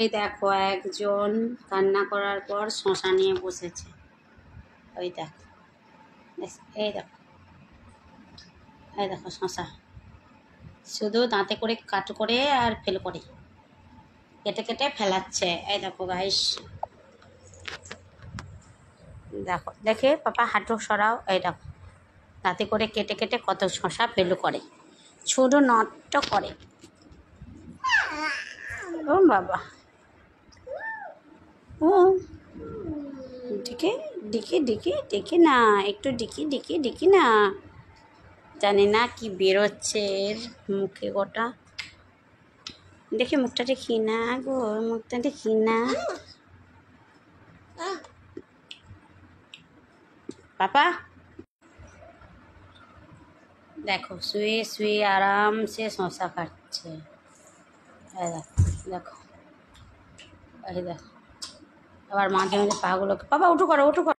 এই দেখো একজন কান্না করার পর শশা নিয়ে বসেছে। ওই দেখো, এই দেখো, এই দেখো শশা, শুধু দাঁতে করে কাট করে আর ফেল করে কেটে কেটে ফেলাচ্ছে। এই দেখো গাইস, দেখো, দেখে পাপা হাঁটু সরাও। এই দেখো, দাঁতে করে কেটে কেটে কত শশা ফেল করে, ছোট নষ্ট করে। ও বাবা, ও ডিকে ডিকে ডিকে ডিকে না, একটু ডিকি ডিকি ডিকি না, জানি না কি বেরোচ্ছে এর মুখে গোটা। দেখি মুখটা দেখি না গো, মুখটা দেখি না। পাপা দেখো, শুয়ে শুয়ে আরামসে শশা খাচ্ছে। এই দেখো, দেখো, এই দেখো, আবার মাঝে মাঝে পাগুলোকে, বাবা উঠু করো উঠু করো।